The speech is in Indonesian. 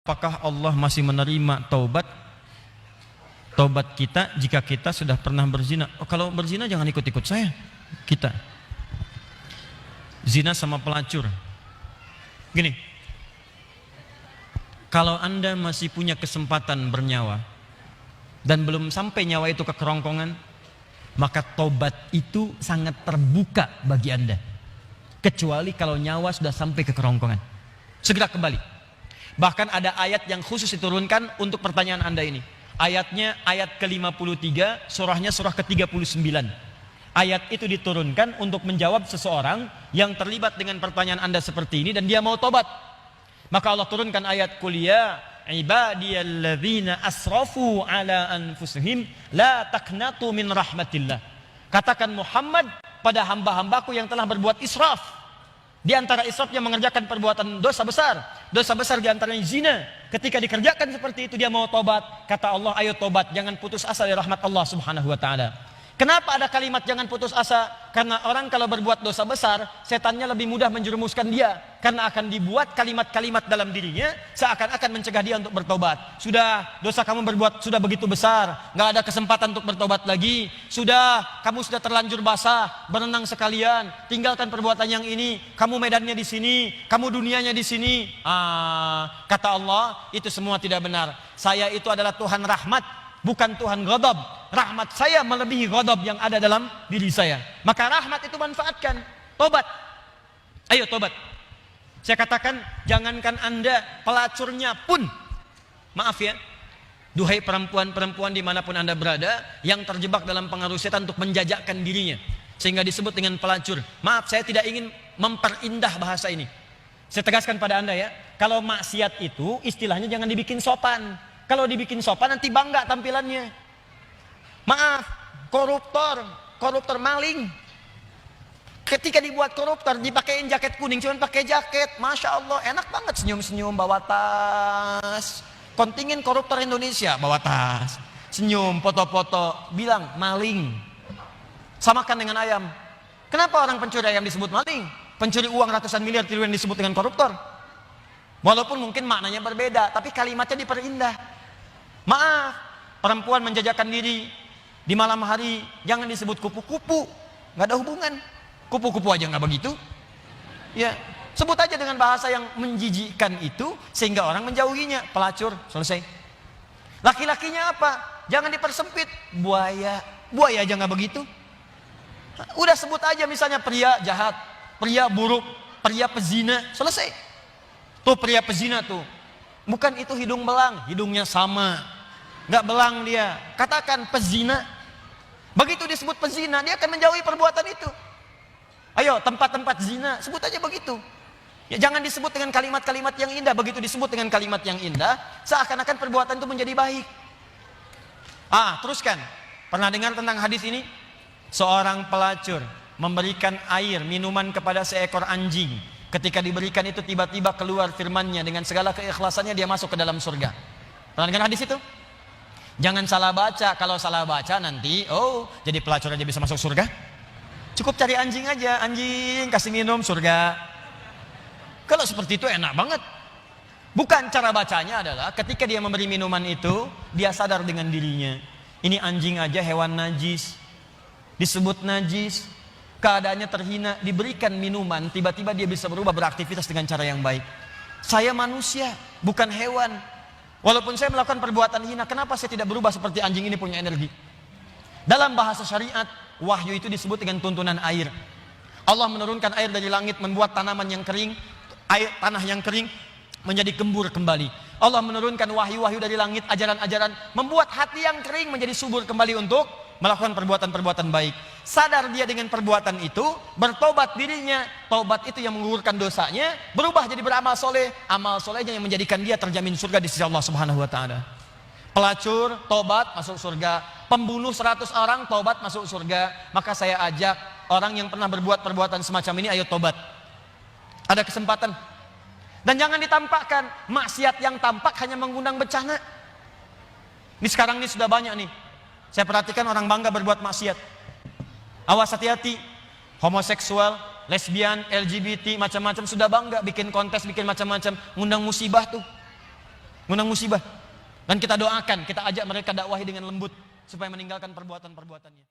Apakah Allah masih menerima taubat kita jika kita sudah pernah berzina? Oh, kalau berzina jangan ikut-ikut saya. Kita zina sama pelacur. Gini, kalau Anda masih punya kesempatan bernyawa dan belum sampai nyawa itu ke kerongkongan, maka taubat itu sangat terbuka bagi Anda. Kecuali kalau nyawa sudah sampai ke kerongkongan, segera kembali. Bahkan ada ayat yang khusus diturunkan untuk pertanyaan Anda ini. Ayatnya ayat ke-53, surahnya surah ke-39. Ayat itu diturunkan untuk menjawab seseorang yang terlibat dengan pertanyaan Anda seperti ini dan dia mau tobat. Maka Allah turunkan ayat kuliah, ibadiyalladzina asrafu ala anfusihim la taqnatu min rahmatillah. Katakan Muhammad pada hamba-hambaku yang telah berbuat israf. Di antara israfnya mengerjakan perbuatan dosa besar. Dosa besar di antaranya zina. Ketika dikerjakan seperti itu dia mau tobat. Kata Allah, ayo tobat, jangan putus asa dari rahmat Allah Subhanahu wa taala. Kenapa ada kalimat jangan putus asa? Karena orang kalau berbuat dosa besar, setannya lebih mudah menjerumuskan dia. Karena akan dibuat kalimat-kalimat dalam dirinya seakan-akan mencegah dia untuk bertobat. Sudah, dosa kamu berbuat sudah begitu besar, nggak ada kesempatan untuk bertobat lagi. Sudah, kamu sudah terlanjur basah, berenang sekalian, tinggalkan perbuatan yang ini. Kamu medannya di sini, kamu dunianya di sini. Kata Allah, itu semua tidak benar. Saya itu adalah Tuhan rahmat, bukan Tuhan ghadab. Rahmat saya melebihi ghadab yang ada dalam diri saya. Maka rahmat itu manfaatkan. Tobat. Ayo tobat. Saya katakan, jangankan Anda, pelacurnya pun, maaf ya, duhai perempuan-perempuan dimanapun Anda berada, yang terjebak dalam pengaruh setan untuk menjajakkan dirinya, sehingga disebut dengan pelacur. Maaf, saya tidak ingin memperindah bahasa ini. Saya tegaskan pada Anda ya, kalau maksiat itu istilahnya jangan dibikin sopan. Kalau dibikin sopan nanti bangga tampilannya. Maaf, koruptor maling. Ketika dibuat koruptor, dipakein jaket kuning, cuman pakai jaket, masya Allah, enak banget senyum-senyum bawa tas. Kontingen koruptor Indonesia bawa tas, senyum, foto-foto, bilang maling. Samakan dengan ayam. Kenapa orang pencuri ayam disebut maling? Pencuri uang ratusan miliar triliun disebut dengan koruptor. Walaupun mungkin maknanya berbeda, tapi kalimatnya diperindah. Maaf, perempuan menjajakan diri di malam hari jangan disebut kupu-kupu, nggak ada hubungan. Kupu-kupu aja nggak begitu. Ya, sebut aja dengan bahasa yang menjijikkan itu sehingga orang menjauhinya. Pelacur, selesai. Laki-lakinya apa? Jangan dipersempit. Buaya aja nggak begitu. Udah sebut aja misalnya pria jahat, pria buruk, pria pezina, selesai. Tuh pria pezina tuh. Bukan itu hidung belang, hidungnya sama. Nggak belang dia. Katakan pezina. Begitu disebut pezina, dia akan menjauhi perbuatan itu. Ayo tempat-tempat zina, sebut aja begitu. Ya, jangan disebut dengan kalimat-kalimat yang indah. Begitu disebut dengan kalimat yang indah, seakan-akan perbuatan itu menjadi baik. Teruskan. Pernah dengar tentang hadis ini? Seorang pelacur memberikan air, minuman kepada seekor anjing. Ketika diberikan itu tiba-tiba keluar firman-Nya, dengan segala keikhlasannya dia masuk ke dalam surga. Pernah dengar hadis itu? Jangan salah baca. Kalau salah baca nanti, jadi pelacur aja bisa masuk surga. Cukup cari anjing aja, anjing kasih minum surga. Kalau seperti itu enak banget. Bukan, cara bacanya adalah ketika dia memberi minuman itu, dia sadar dengan dirinya. Ini anjing aja hewan najis, disebut najis, keadaannya terhina, diberikan minuman, tiba-tiba dia bisa berubah beraktivitas dengan cara yang baik. Saya manusia, bukan hewan. Walaupun saya melakukan perbuatan hina, kenapa saya tidak berubah seperti anjing ini punya energi? Dalam bahasa syariat, wahyu itu disebut dengan tuntunan air. Allah menurunkan air dari langit, membuat tanaman yang kering, tanah yang kering menjadi gembur kembali. Allah menurunkan wahyu-wahyu dari langit, ajaran-ajaran, membuat hati yang kering menjadi subur kembali untuk melakukan perbuatan-perbuatan baik. Sadar dia dengan perbuatan itu, bertobat dirinya. Tobat itu yang menggugurkan dosanya, berubah jadi beramal soleh. Amal solehnya yang menjadikan dia terjamin surga di sisi Allah Subhanahu wa taala. Pelacur, tobat, masuk surga. Pembunuh 100 orang, tobat, masuk surga. Maka saya ajak orang yang pernah berbuat perbuatan semacam ini, ayo tobat. Ada kesempatan. Dan jangan ditampakkan. Maksiat yang tampak hanya mengundang bencana. Ini sekarang ini sudah banyak nih. Saya perhatikan orang bangga berbuat maksiat. Awas, hati-hati. Homoseksual, lesbian, LGBT, macam-macam sudah bangga bikin kontes, bikin macam-macam, ngundang musibah tuh. ngundang musibah. Dan kita doakan, kita ajak mereka dakwahi dengan lembut supaya meninggalkan perbuatan-perbuatannya.